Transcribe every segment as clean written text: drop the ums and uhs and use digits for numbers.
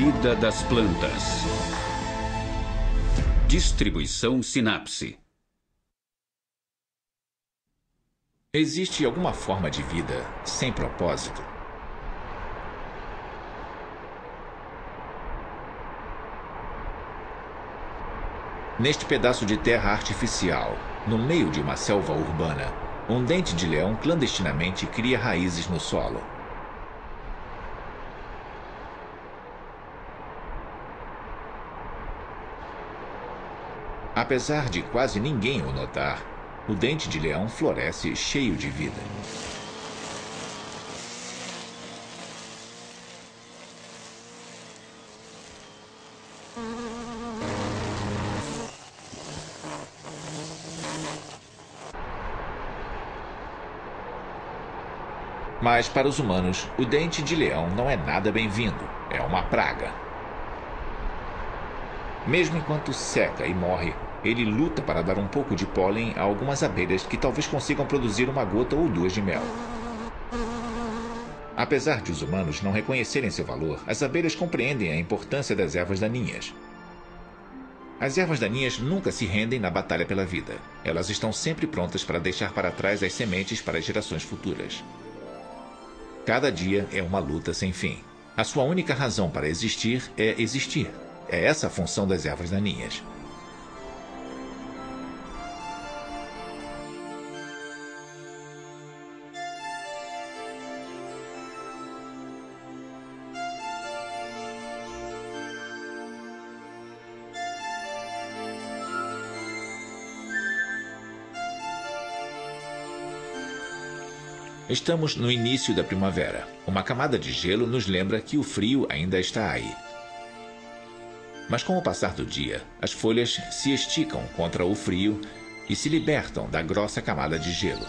vida das plantas. Distribuição Sinapse. Existe alguma forma de vida sem propósito? Neste pedaço de terra artificial, no meio de uma selva urbana, um dente de leão clandestinamente cria raízes no solo. Apesar de quase ninguém o notar, o dente de leão floresce cheio de vida. Mas para os humanos, o dente de leão não é nada bem-vindo. É uma praga. Mesmo enquanto seca e morre, ele luta para dar um pouco de pólen a algumas abelhas que talvez consigam produzir uma gota ou duas de mel. Apesar de os humanos não reconhecerem seu valor, as abelhas compreendem a importância das ervas daninhas. As ervas daninhas nunca se rendem na batalha pela vida. Elas estão sempre prontas para deixar para trás as sementes para as gerações futuras. Cada dia é uma luta sem fim. A sua única razão para existir é existir. É essa a função das ervas daninhas. Estamos no início da primavera. Uma camada de gelo nos lembra que o frio ainda está aí. Mas com o passar do dia, as folhas se esticam contra o frio e se libertam da grossa camada de gelo.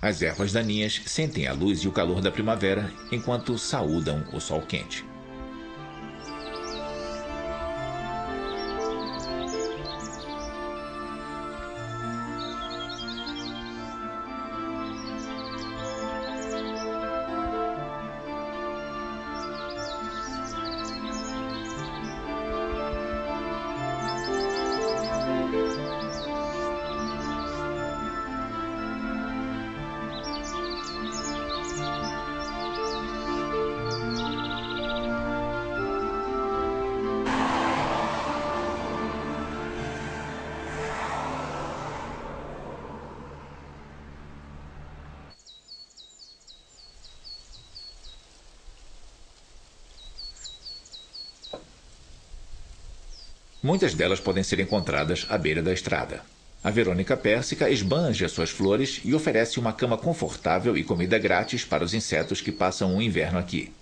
As ervas daninhas sentem a luz e o calor da primavera enquanto saúdam o sol quente. Muitas delas podem ser encontradas à beira da estrada. A Verônica Pérsica esbanja suas flores e oferece uma cama confortável e comida grátis para os insetos que passam o inverno aqui.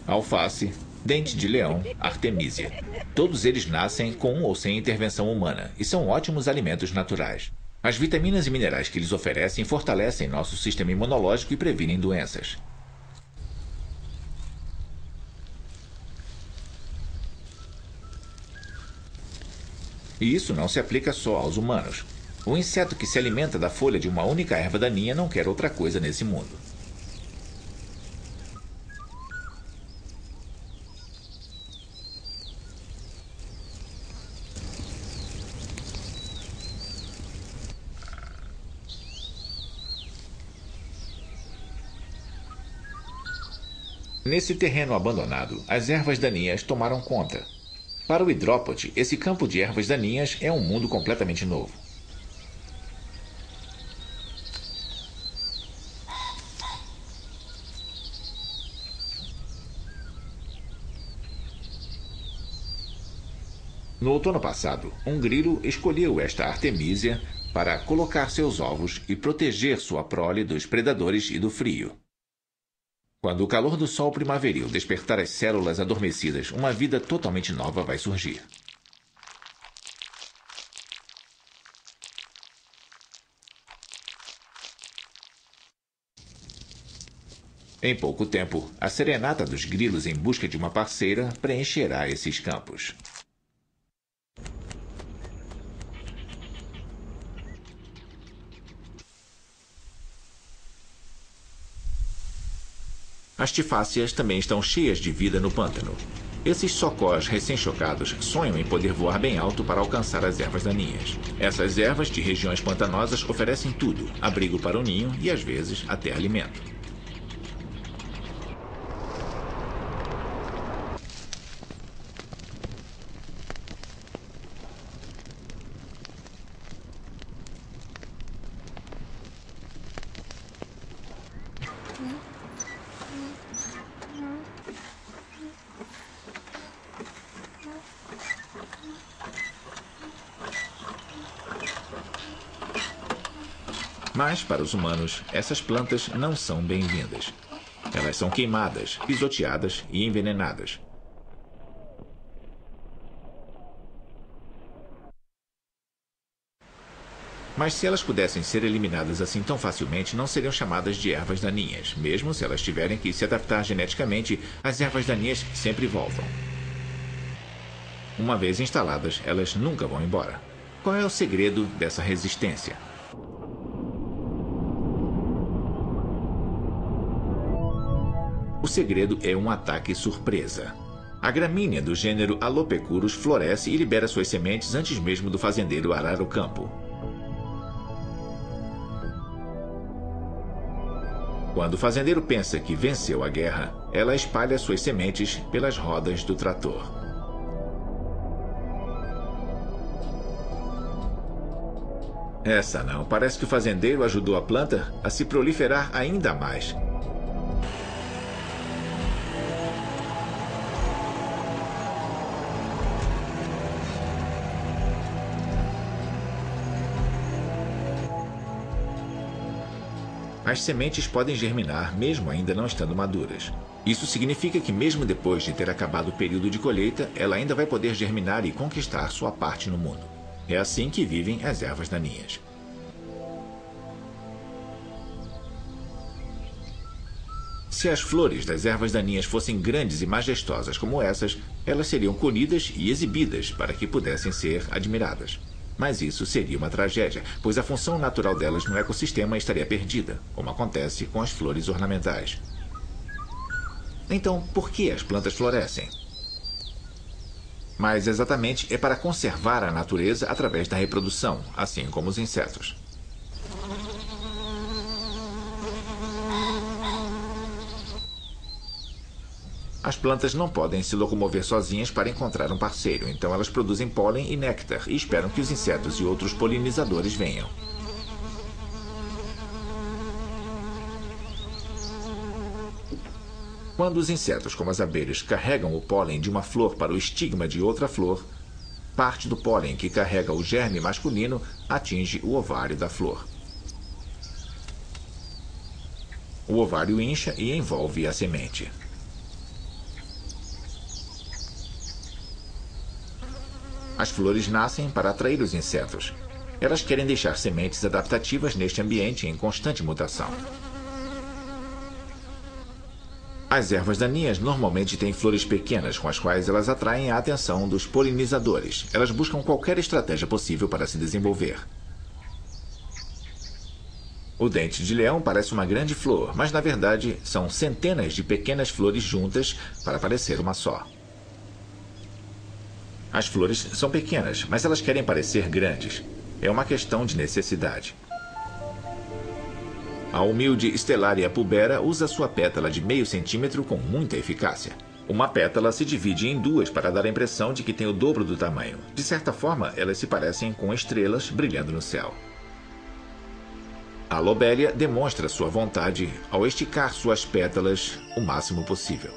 Alface, dente de leão, artemisia. Todos eles nascem com ou sem intervenção humana e são ótimos alimentos naturais. As vitaminas e minerais que eles oferecem fortalecem nosso sistema imunológico e previnem doenças. E isso não se aplica só aos humanos. O inseto que se alimenta da folha de uma única erva daninha não quer outra coisa nesse mundo. Nesse terreno abandonado, as ervas daninhas tomaram conta. Para o hidrópode, esse campo de ervas daninhas é um mundo completamente novo. No outono passado, um grilo escolheu esta artemisia para colocar seus ovos e proteger sua prole dos predadores e do frio. Quando o calor do sol primaveril despertar as células adormecidas, uma vida totalmente nova vai surgir. Em pouco tempo, a serenata dos grilos em busca de uma parceira preencherá esses campos. As tifáceas também estão cheias de vida no pântano. Esses socós recém-chocados sonham em poder voar bem alto para alcançar as ervas daninhas. Essas ervas de regiões pantanosas oferecem tudo: abrigo para o ninho e, às vezes, até alimento. Mas, para os humanos, essas plantas não são bem-vindas. Elas são queimadas, pisoteadas e envenenadas. Mas se elas pudessem ser eliminadas assim tão facilmente, não seriam chamadas de ervas daninhas. Mesmo se elas tiverem que se adaptar geneticamente, as ervas daninhas sempre voltam. Uma vez instaladas, elas nunca vão embora. Qual é o segredo dessa resistência? O segredo é um ataque surpresa. A gramínea do gênero Alopecuros floresce e libera suas sementes antes mesmo do fazendeiro arar o campo. Quando o fazendeiro pensa que venceu a guerra, ela espalha suas sementes pelas rodas do trator. Essa não. Parece que o fazendeiro ajudou a planta a se proliferar ainda mais. As sementes podem germinar mesmo ainda não estando maduras. Isso significa que mesmo depois de ter acabado o período de colheita, ela ainda vai poder germinar e conquistar sua parte no mundo. É assim que vivem as ervas daninhas. Se as flores das ervas daninhas fossem grandes e majestosas como essas, elas seriam colhidas e exibidas para que pudessem ser admiradas. Mas isso seria uma tragédia, pois a função natural delas no ecossistema estaria perdida, como acontece com as flores ornamentais. Então, por que as plantas florescem? Mas exatamente é para conservar a natureza através da reprodução, assim como os insetos. As plantas não podem se locomover sozinhas para encontrar um parceiro, então elas produzem pólen e néctar e esperam que os insetos e outros polinizadores venham. Quando os insetos, como as abelhas, carregam o pólen de uma flor para o estigma de outra flor, parte do pólen que carrega o germe masculino atinge o ovário da flor. O ovário incha e envolve a semente. As flores nascem para atrair os insetos. Elas querem deixar sementes adaptativas neste ambiente em constante mutação. As ervas daninhas normalmente têm flores pequenas com as quais elas atraem a atenção dos polinizadores. Elas buscam qualquer estratégia possível para se desenvolver. O dente de leão parece uma grande flor, mas na verdade são centenas de pequenas flores juntas para parecer uma só. As flores são pequenas, mas elas querem parecer grandes. É uma questão de necessidade. A humilde Stellaria pubera usa sua pétala de meio centímetro com muita eficácia. Uma pétala se divide em duas para dar a impressão de que tem o dobro do tamanho. De certa forma, elas se parecem com estrelas brilhando no céu. A lobelia demonstra sua vontade ao esticar suas pétalas o máximo possível.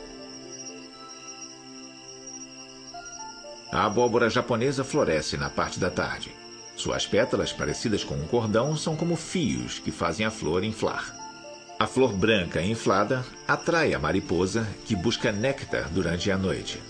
A abóbora japonesa floresce na parte da tarde. Suas pétalas, parecidas com um cordão, são como fios que fazem a flor inflar. A flor branca inflada atrai a mariposa, que busca néctar durante a noite.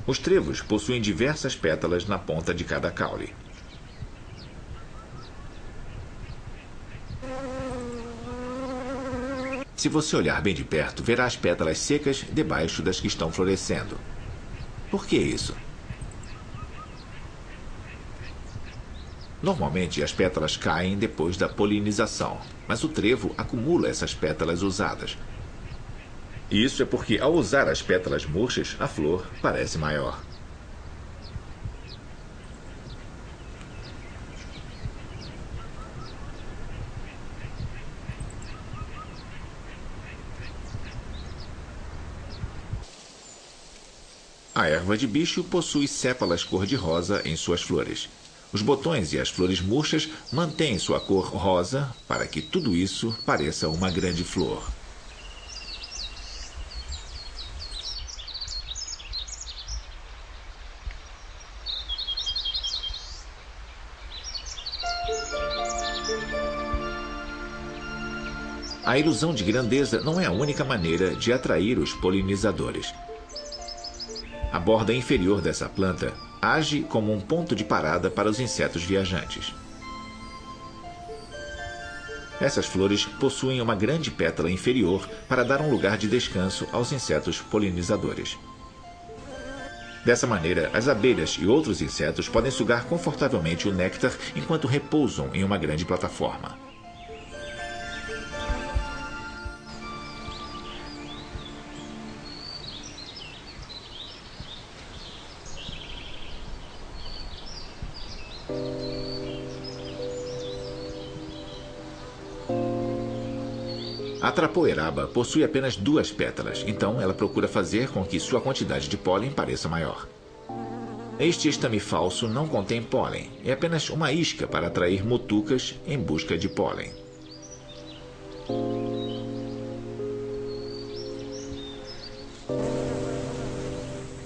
Os trevos possuem diversas pétalas na ponta de cada caule. Se você olhar bem de perto, verá as pétalas secas debaixo das que estão florescendo. Por que isso? Normalmente, as pétalas caem depois da polinização, mas o trevo acumula essas pétalas usadas. Isso é porque, ao usar as pétalas murchas, a flor parece maior. A erva de bicho possui sépalas cor-de-rosa em suas flores. Os botões e as flores murchas mantêm sua cor rosa para que tudo isso pareça uma grande flor. A ilusão de grandeza não é a única maneira de atrair os polinizadores. A borda inferior dessa planta age como um ponto de parada para os insetos viajantes. Essas flores possuem uma grande pétala inferior para dar um lugar de descanso aos insetos polinizadores. Dessa maneira, as abelhas e outros insetos podem sugar confortavelmente o néctar enquanto repousam em uma grande plataforma. A trapoeraba possui apenas 2 pétalas, então ela procura fazer com que sua quantidade de pólen pareça maior. Este estame falso não contém pólen, é apenas uma isca para atrair mutucas em busca de pólen.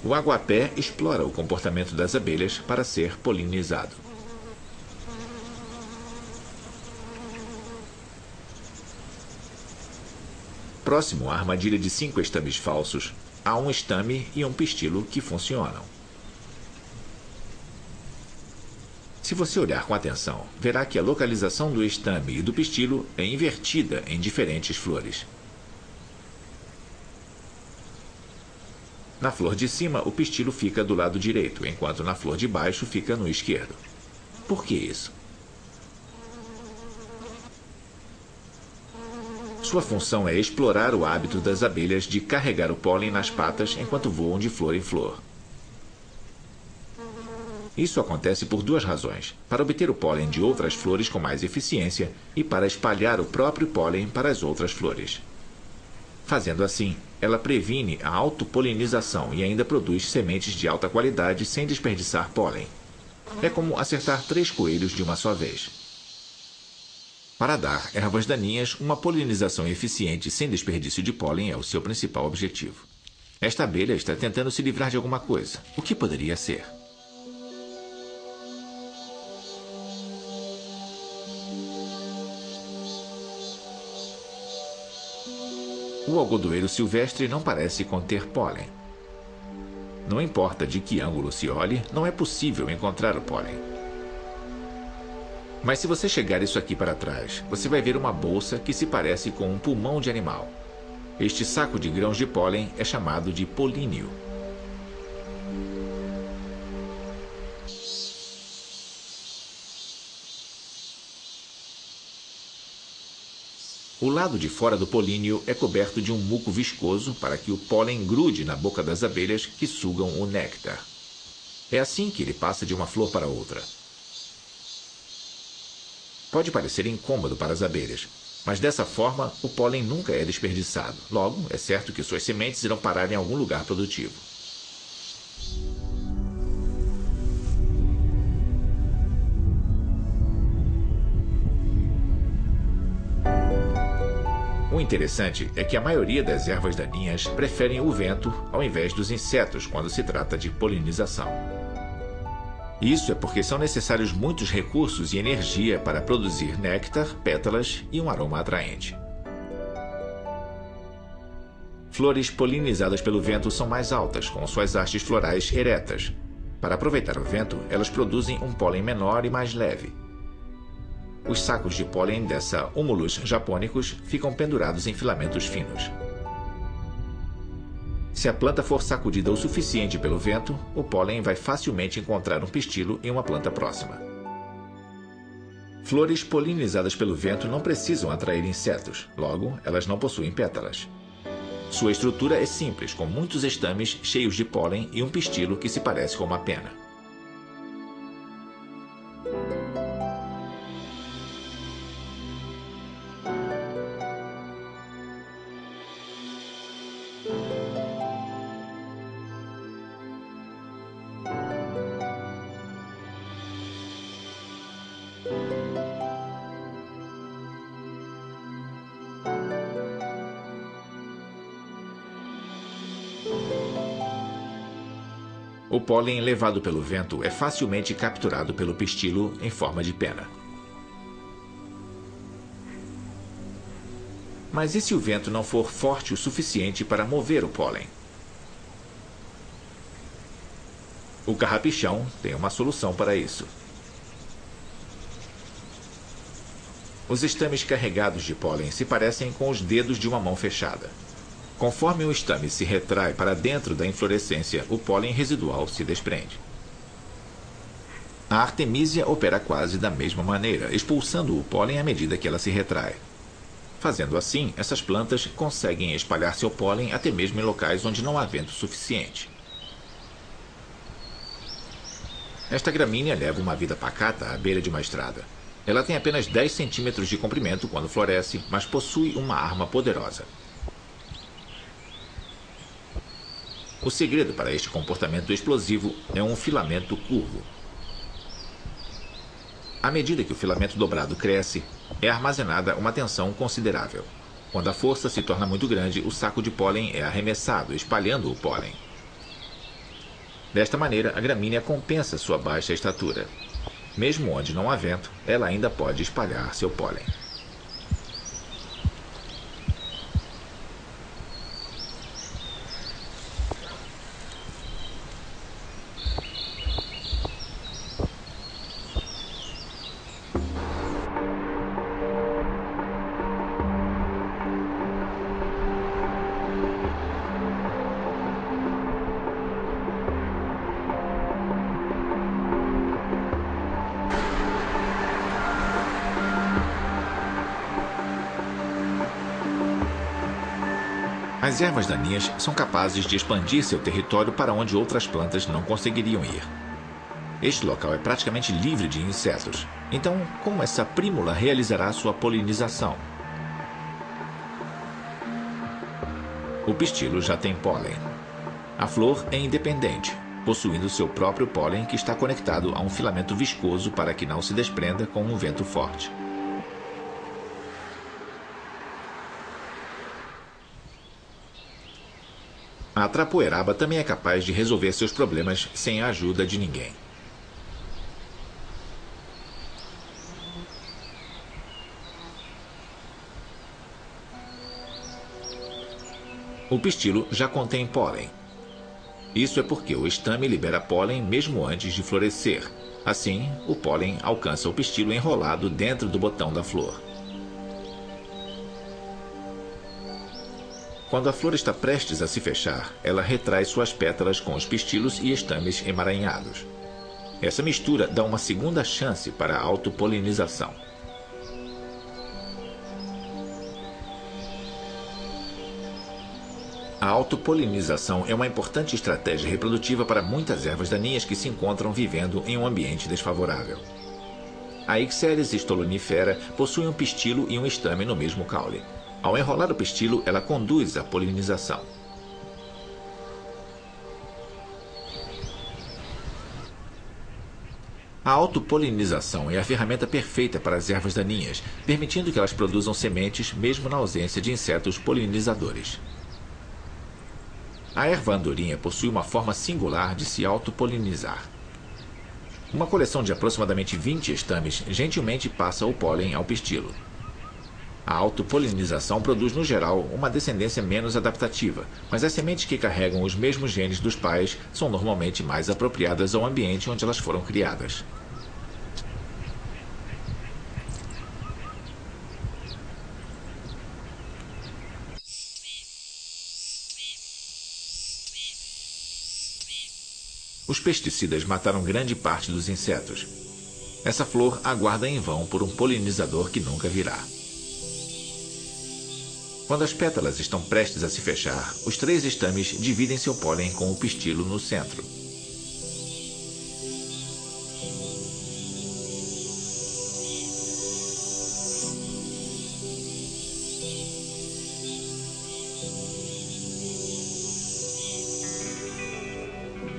O aguapé explora o comportamento das abelhas para ser polinizado. Próximo à armadilha de 5 estames falsos, há um estame e um pistilo que funcionam. Se você olhar com atenção, verá que a localização do estame e do pistilo é invertida em diferentes flores. Na flor de cima, o pistilo fica do lado direito, enquanto na flor de baixo fica no esquerdo. Por que isso? Sua função é explorar o hábito das abelhas de carregar o pólen nas patas enquanto voam de flor em flor. Isso acontece por 2 razões: para obter o pólen de outras flores com mais eficiência e para espalhar o próprio pólen para as outras flores. Fazendo assim, ela previne a autopolinização e ainda produz sementes de alta qualidade sem desperdiçar pólen. É como acertar 3 coelhos de uma só vez. Para dar ervas daninhas, uma polinização eficiente sem desperdício de pólen é o seu principal objetivo. Esta abelha está tentando se livrar de alguma coisa. O que poderia ser? O algodoeiro silvestre não parece conter pólen. Não importa de que ângulo se olhe, não é possível encontrar o pólen. Mas se você chegar isso aqui para trás, você vai ver uma bolsa que se parece com um pulmão de animal. Este saco de grãos de pólen é chamado de polínio. O lado de fora do polínio é coberto de um muco viscoso para que o pólen grude na boca das abelhas que sugam o néctar. É assim que ele passa de uma flor para outra. Pode parecer incômodo para as abelhas, mas dessa forma o pólen nunca é desperdiçado. Logo, é certo que suas sementes irão parar em algum lugar produtivo. O interessante é que a maioria das ervas daninhas preferem o vento ao invés dos insetos quando se trata de polinização. Isso é porque são necessários muitos recursos e energia para produzir néctar, pétalas e um aroma atraente. Flores polinizadas pelo vento são mais altas, com suas hastes florais eretas. Para aproveitar o vento, elas produzem um pólen menor e mais leve. Os sacos de pólen dessa Humulus japonicus ficam pendurados em filamentos finos. Se a planta for sacudida o suficiente pelo vento, o pólen vai facilmente encontrar um pistilo em uma planta próxima. Flores polinizadas pelo vento não precisam atrair insetos, logo, elas não possuem pétalas. Sua estrutura é simples, com muitos estames cheios de pólen e um pistilo que se parece com uma pena. O pólen levado pelo vento é facilmente capturado pelo pistilo em forma de pena. Mas e se o vento não for forte o suficiente para mover o pólen? O carrapichão tem uma solução para isso. Os estames carregados de pólen se parecem com os dedos de uma mão fechada. Conforme o estame se retrai para dentro da inflorescência, o pólen residual se desprende. A artemísia opera quase da mesma maneira, expulsando o pólen à medida que ela se retrai. Fazendo assim, essas plantas conseguem espalhar seu pólen até mesmo em locais onde não há vento suficiente. Esta gramínea leva uma vida pacata à beira de uma estrada. Ela tem apenas 10 centímetros de comprimento quando floresce, mas possui uma arma poderosa. O segredo para este comportamento explosivo é um filamento curvo. À medida que o filamento dobrado cresce, é armazenada uma tensão considerável. Quando a força se torna muito grande, o saco de pólen é arremessado, espalhando o pólen. Desta maneira, a gramínea compensa sua baixa estatura. Mesmo onde não há vento, ela ainda pode espalhar seu pólen. As ervas daninhas são capazes de expandir seu território para onde outras plantas não conseguiriam ir. Este local é praticamente livre de insetos. Então, como essa prímula realizará sua polinização? O pistilo já tem pólen. A flor é independente, possuindo seu próprio pólen que está conectado a um filamento viscoso para que não se desprenda com um vento forte. A trapoeraba também é capaz de resolver seus problemas sem a ajuda de ninguém. O pistilo já contém pólen. Isso é porque o estame libera pólen mesmo antes de florescer. Assim, o pólen alcança o pistilo enrolado dentro do botão da flor. Quando a flor está prestes a se fechar, ela retrai suas pétalas com os pistilos e estames emaranhados. Essa mistura dá uma segunda chance para a autopolinização. A autopolinização é uma importante estratégia reprodutiva para muitas ervas daninhas que se encontram vivendo em um ambiente desfavorável. A Ixeris stolonifera possui um pistilo e um estame no mesmo caule. Ao enrolar o pistilo, ela conduz a polinização. A autopolinização é a ferramenta perfeita para as ervas daninhas, permitindo que elas produzam sementes mesmo na ausência de insetos polinizadores. A erva andorinha possui uma forma singular de se autopolinizar. Uma coleção de aproximadamente 20 estames gentilmente passa o pólen ao pistilo. A autopolinização produz, no geral, uma descendência menos adaptativa, mas as sementes que carregam os mesmos genes dos pais são normalmente mais apropriadas ao ambiente onde elas foram criadas. Os pesticidas mataram grande parte dos insetos. Essa flor aguarda em vão por um polinizador que nunca virá. Quando as pétalas estão prestes a se fechar, os 3 estames dividem seu pólen com o pistilo no centro.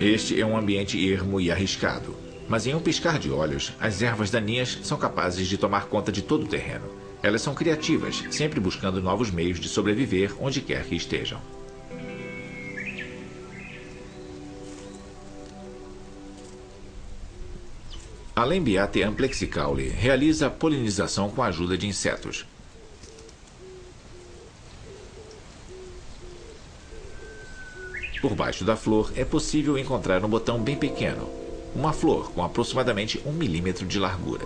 Este é um ambiente ermo e arriscado, mas em um piscar de olhos, as ervas daninhas são capazes de tomar conta de todo o terreno. Elas são criativas, sempre buscando novos meios de sobreviver onde quer que estejam. A Lembiate amplexicaulis realiza a polinização com a ajuda de insetos. Por baixo da flor é possível encontrar um botão bem pequeno, uma flor com aproximadamente 1 milímetro de largura.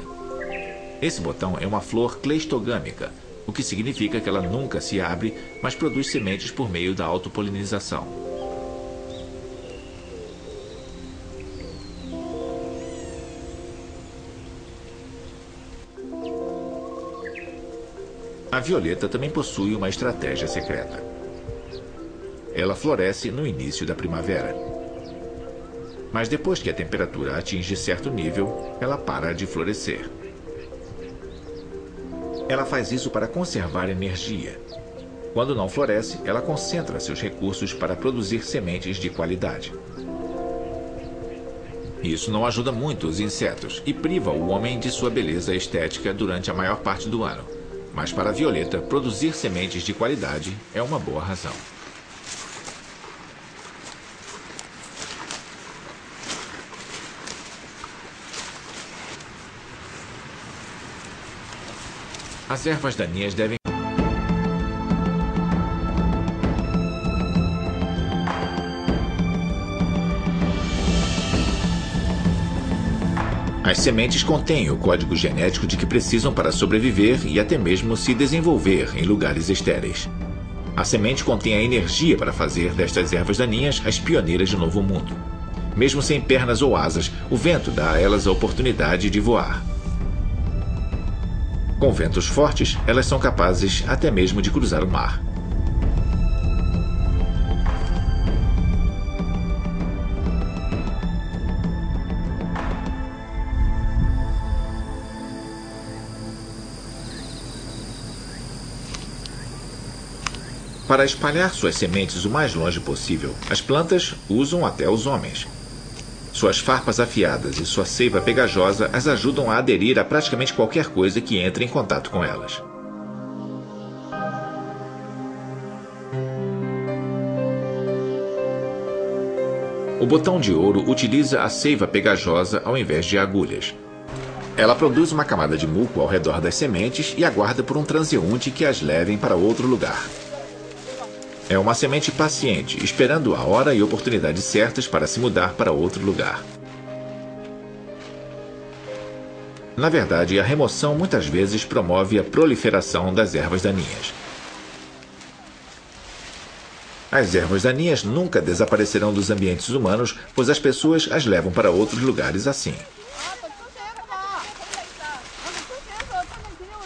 Esse botão é uma flor cleistogâmica, o que significa que ela nunca se abre, mas produz sementes por meio da autopolinização. A violeta também possui uma estratégia secreta. Ela floresce no início da primavera. Mas depois que a temperatura atinge certo nível, ela para de florescer. Ela faz isso para conservar energia. Quando não floresce, ela concentra seus recursos para produzir sementes de qualidade. Isso não ajuda muito os insetos e priva o homem de sua beleza estética durante a maior parte do ano. Mas para a violeta, produzir sementes de qualidade é uma boa razão. As ervas daninhas devem As sementes contêm o código genético de que precisam para sobreviver e até mesmo se desenvolver em lugares estéreis. A semente contém a energia para fazer destas ervas daninhas as pioneiras do novo mundo. Mesmo sem pernas ou asas, o vento dá a elas a oportunidade de voar. Com ventos fortes, elas são capazes até mesmo de cruzar o mar. Para espalhar suas sementes o mais longe possível, as plantas usam até os homens. Suas farpas afiadas e sua seiva pegajosa as ajudam a aderir a praticamente qualquer coisa que entre em contato com elas. O botão de ouro utiliza a seiva pegajosa ao invés de agulhas. Ela produz uma camada de muco ao redor das sementes e aguarda por um transeunte que as levem para outro lugar. É uma semente paciente, esperando a hora e oportunidade certas para se mudar para outro lugar. Na verdade, a remoção muitas vezes promove a proliferação das ervas daninhas. As ervas daninhas nunca desaparecerão dos ambientes humanos, pois as pessoas as levam para outros lugares assim.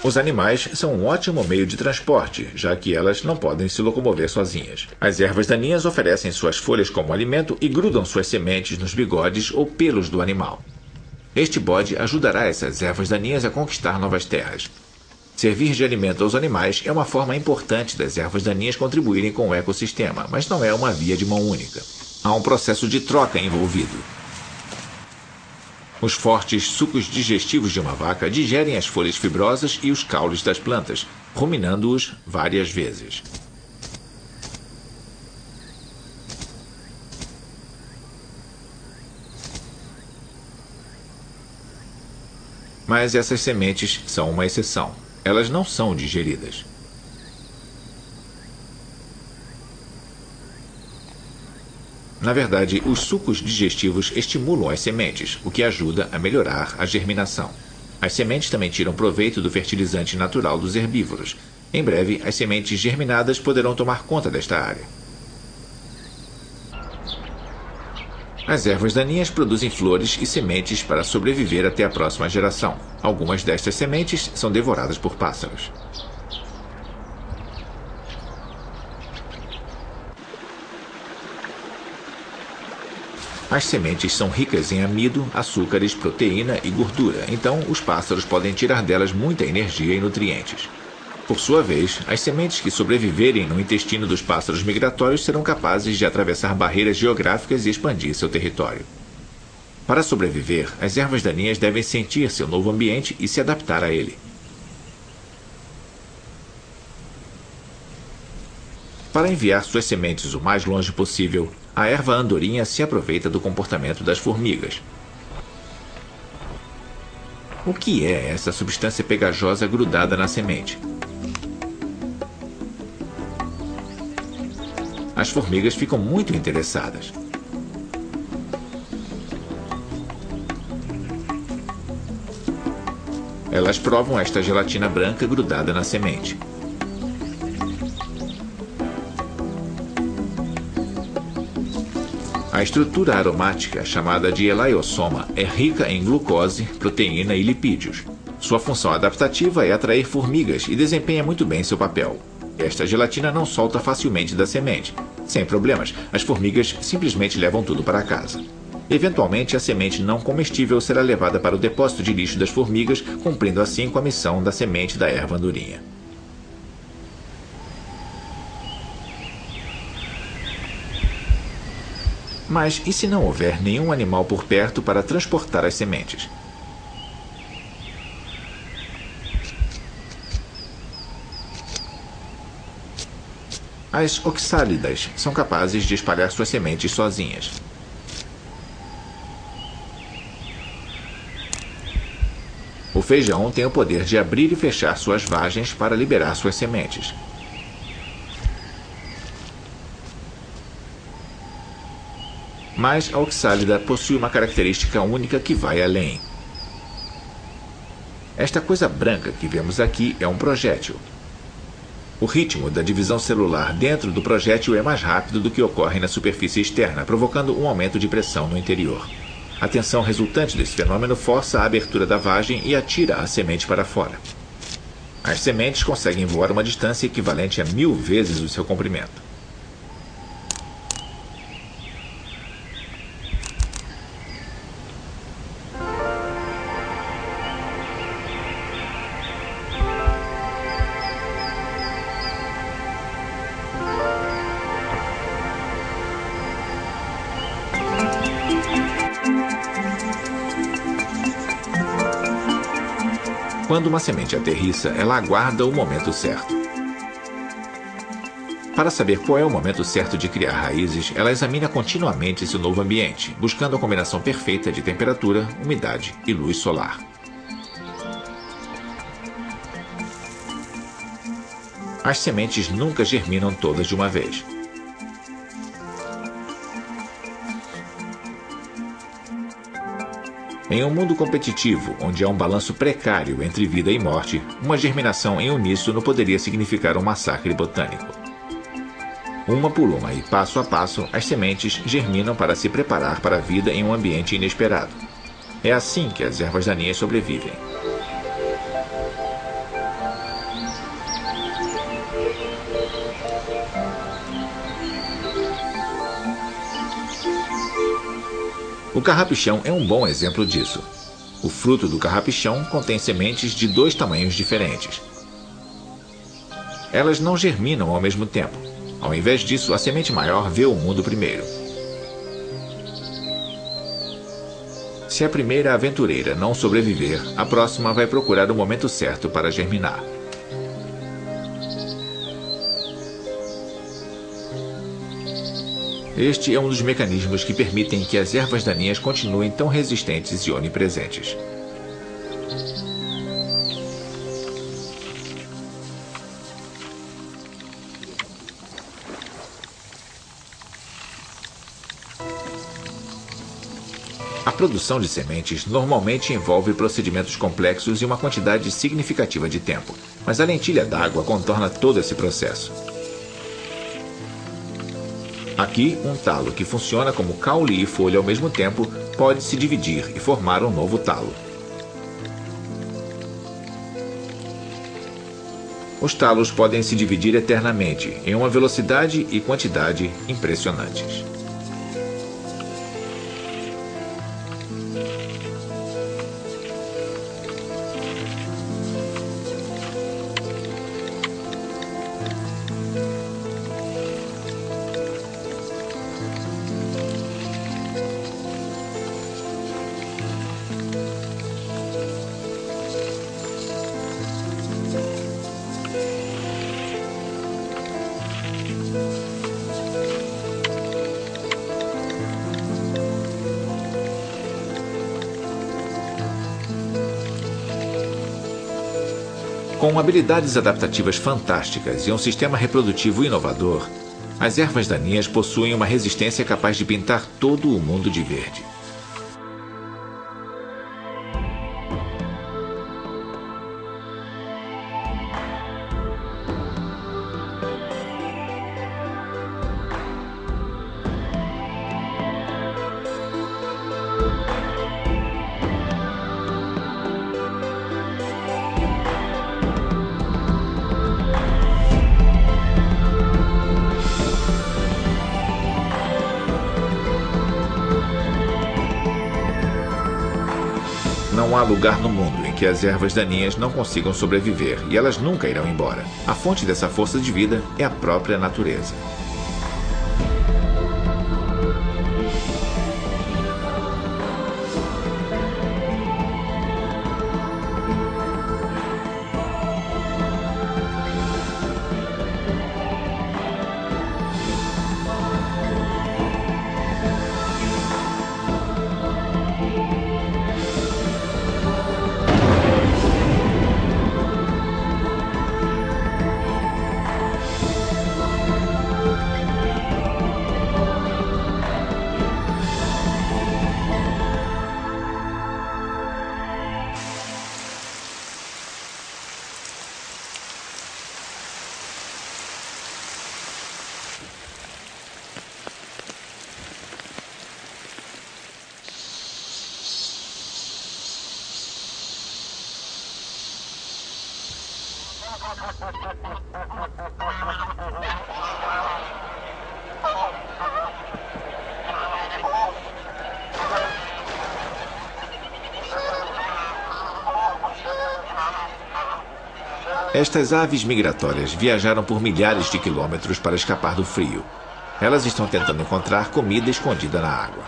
Os animais são um ótimo meio de transporte, já que elas não podem se locomover sozinhas. As ervas daninhas oferecem suas folhas como alimento e grudam suas sementes nos bigodes ou pelos do animal. Este bode ajudará essas ervas daninhas a conquistar novas terras. Servir de alimento aos animais é uma forma importante das ervas daninhas contribuírem com o ecossistema, mas não é uma via de mão única. Há um processo de troca envolvido. Os fortes sucos digestivos de uma vaca digerem as folhas fibrosas e os caules das plantas, ruminando-os várias vezes. Mas essas sementes são uma exceção. Elas não são digeridas. Na verdade, os sucos digestivos estimulam as sementes, o que ajuda a melhorar a germinação. As sementes também tiram proveito do fertilizante natural dos herbívoros. Em breve, as sementes germinadas poderão tomar conta desta área. As ervas daninhas produzem flores e sementes para sobreviver até a próxima geração. Algumas destas sementes são devoradas por pássaros. As sementes são ricas em amido, açúcares, proteína e gordura, então os pássaros podem tirar delas muita energia e nutrientes. Por sua vez, as sementes que sobreviverem no intestino dos pássaros migratórios serão capazes de atravessar barreiras geográficas e expandir seu território. Para sobreviver, as ervas daninhas devem sentir seu novo ambiente e se adaptar a ele. Para enviar suas sementes o mais longe possível, a erva andorinha se aproveita do comportamento das formigas. O que é essa substância pegajosa grudada na semente? As formigas ficam muito interessadas. Elas provam esta gelatina branca grudada na semente. A estrutura aromática, chamada de elaiosoma, é rica em glucose, proteína e lipídios. Sua função adaptativa é atrair formigas e desempenha muito bem seu papel. Esta gelatina não solta facilmente da semente. Sem problemas, as formigas simplesmente levam tudo para casa. Eventualmente, a semente não comestível será levada para o depósito de lixo das formigas, cumprindo assim com a missão da semente da erva andorinha. Mas e se não houver nenhum animal por perto para transportar as sementes? As oxálidas são capazes de espalhar suas sementes sozinhas. O feijão tem o poder de abrir e fechar suas vagens para liberar suas sementes. Mas a oxálida possui uma característica única que vai além. Esta coisa branca que vemos aqui é um projétil. O ritmo da divisão celular dentro do projétil é mais rápido do que ocorre na superfície externa, provocando um aumento de pressão no interior. A tensão resultante desse fenômeno força a abertura da vagem e atira a semente para fora. As sementes conseguem voar uma distância equivalente a 1000 vezes o seu comprimento. Quando uma semente aterrissa, ela aguarda o momento certo. Para saber qual é o momento certo de criar raízes, ela examina continuamente seu novo ambiente, buscando a combinação perfeita de temperatura, umidade e luz solar. As sementes nunca germinam todas de uma vez. Em um mundo competitivo, onde há um balanço precário entre vida e morte, uma germinação em uníssono poderia significar um massacre botânico. Uma por uma e passo a passo, as sementes germinam para se preparar para a vida em um ambiente inesperado. É assim que as ervas daninhas sobrevivem. O carrapichão é um bom exemplo disso. O fruto do carrapichão contém sementes de 2 tamanhos diferentes. Elas não germinam ao mesmo tempo. Ao invés disso, a semente maior vê o mundo primeiro. Se a primeira aventureira não sobreviver, a próxima vai procurar o momento certo para germinar. Este é um dos mecanismos que permitem que as ervas daninhas continuem tão resistentes e onipresentes. produção de sementes normalmente envolve procedimentos complexos e uma quantidade significativa de tempo, mas a lentilha d'água contorna todo esse processo. Aqui, um talo que funciona como caule e folha ao mesmo tempo pode se dividir e formar um novo talo. Os talos podem se dividir eternamente, em uma velocidade e quantidade impressionantes. Com habilidades adaptativas fantásticas e um sistema reprodutivo inovador, as ervas daninhas possuem uma resistência capaz de pintar todo o mundo de verde. Não há lugar no mundo em que as ervas daninhas não consigam sobreviver, e elas nunca irão embora. A fonte dessa força de vida é a própria natureza. Estas aves migratórias viajaram por milhares de quilômetros para escapar do frio. Elas estão tentando encontrar comida escondida na água.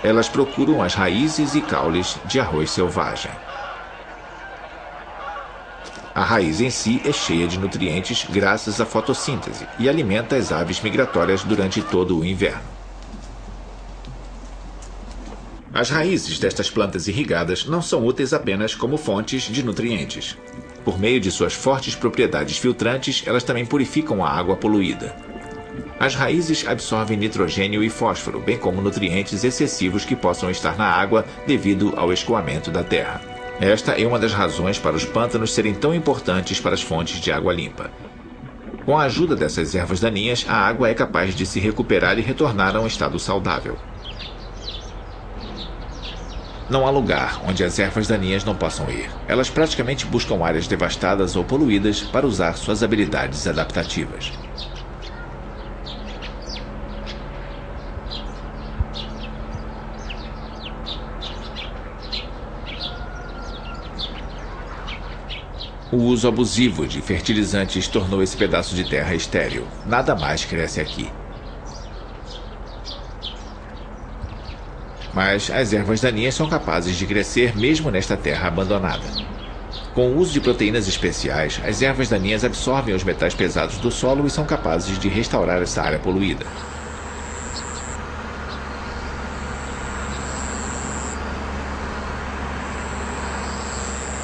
Elas procuram as raízes e caules de arroz selvagem. A raiz em si é cheia de nutrientes graças à fotossíntese e alimenta as aves migratórias durante todo o inverno. As raízes destas plantas irrigadas não são úteis apenas como fontes de nutrientes. Por meio de suas fortes propriedades filtrantes, elas também purificam a água poluída. As raízes absorvem nitrogênio e fósforo, bem como nutrientes excessivos que possam estar na água devido ao escoamento da terra. Esta é uma das razões para os pântanos serem tão importantes para as fontes de água limpa. Com a ajuda dessas ervas daninhas, a água é capaz de se recuperar e retornar a um estado saudável. Não há lugar onde as ervas daninhas não possam ir. Elas praticamente buscam áreas devastadas ou poluídas para usar suas habilidades adaptativas. O uso abusivo de fertilizantes tornou esse pedaço de terra estéril. Nada mais cresce aqui. Mas as ervas daninhas são capazes de crescer mesmo nesta terra abandonada. Com o uso de proteínas especiais, as ervas daninhas absorvem os metais pesados do solo e são capazes de restaurar essa área poluída.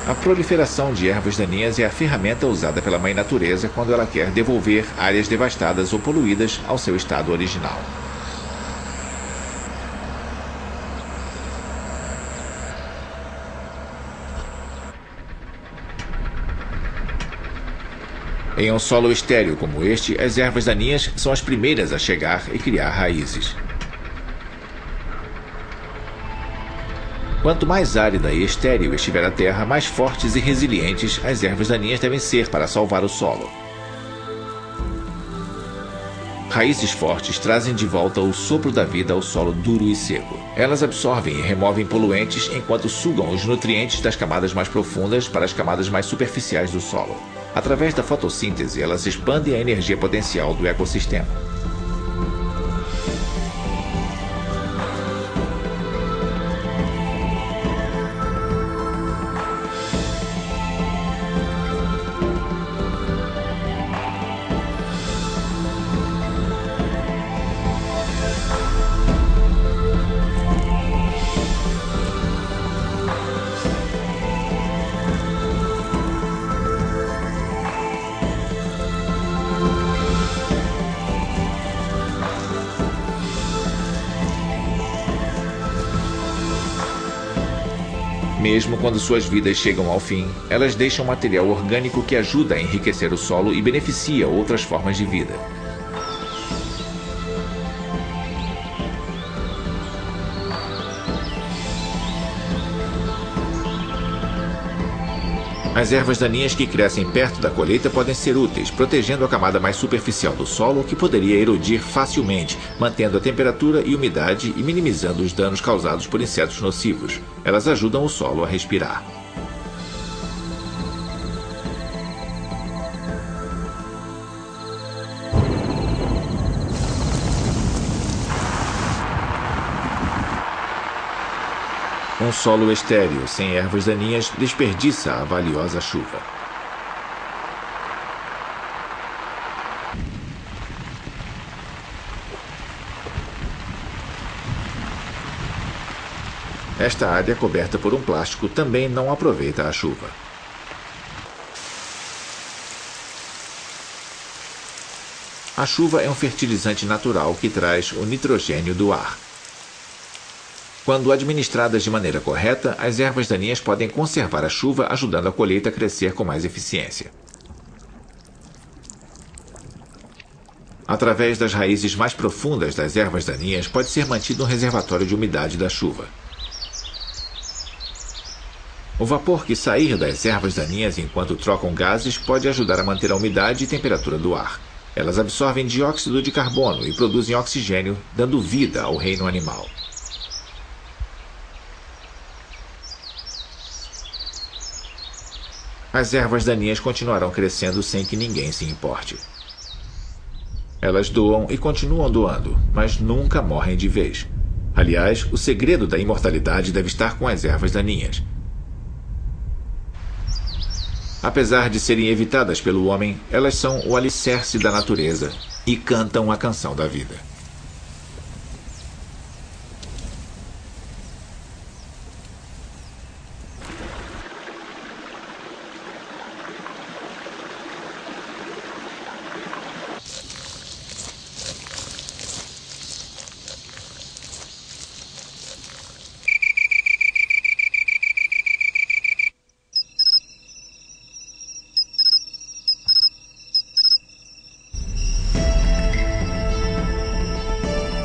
A proliferação de ervas daninhas é a ferramenta usada pela Mãe Natureza quando ela quer devolver áreas devastadas ou poluídas ao seu estado original. Em um solo estéril como este, as ervas daninhas são as primeiras a chegar e criar raízes. Quanto mais árida e estéril estiver a terra, mais fortes e resilientes as ervas daninhas devem ser para salvar o solo. Raízes fortes trazem de volta o sopro da vida ao solo duro e seco. Elas absorvem e removem poluentes enquanto sugam os nutrientes das camadas mais profundas para as camadas mais superficiais do solo. Através da fotossíntese, elas expandem a energia potencial do ecossistema. Mesmo quando suas vidas chegam ao fim, elas deixam material orgânico que ajuda a enriquecer o solo e beneficia outras formas de vida. As ervas daninhas que crescem perto da colheita podem ser úteis, protegendo a camada mais superficial do solo, que poderia erodir facilmente, mantendo a temperatura e umidade e minimizando os danos causados por insetos nocivos. Elas ajudam o solo a respirar. Um solo estéril, sem ervas daninhas, desperdiça a valiosa chuva. Esta área coberta por um plástico também não aproveita a chuva. A chuva é um fertilizante natural que traz o nitrogênio do ar. Quando administradas de maneira correta, as ervas daninhas podem conservar a chuva, ajudando a colheita a crescer com mais eficiência. Através das raízes mais profundas das ervas daninhas, pode ser mantido um reservatório de umidade da chuva. O vapor que sair das ervas daninhas enquanto trocam gases pode ajudar a manter a umidade e temperatura do ar. Elas absorvem dióxido de carbono e produzem oxigênio, dando vida ao reino animal. As ervas daninhas continuarão crescendo sem que ninguém se importe. Elas doam e continuam doando, mas nunca morrem de vez. Aliás, o segredo da imortalidade deve estar com as ervas daninhas. Apesar de serem evitadas pelo homem, elas são o alicerce da natureza e cantam a canção da vida.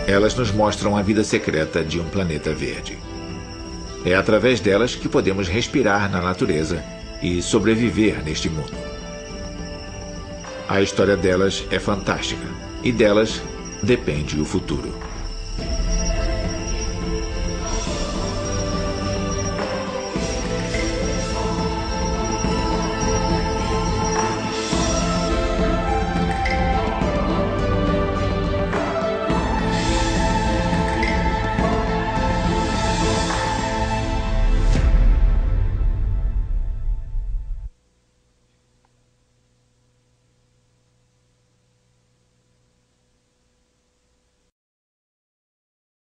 Elas nos mostram a vida secreta de um planeta verde. É através delas que podemos respirar na natureza e sobreviver neste mundo. A história delas é fantástica e delas depende o futuro.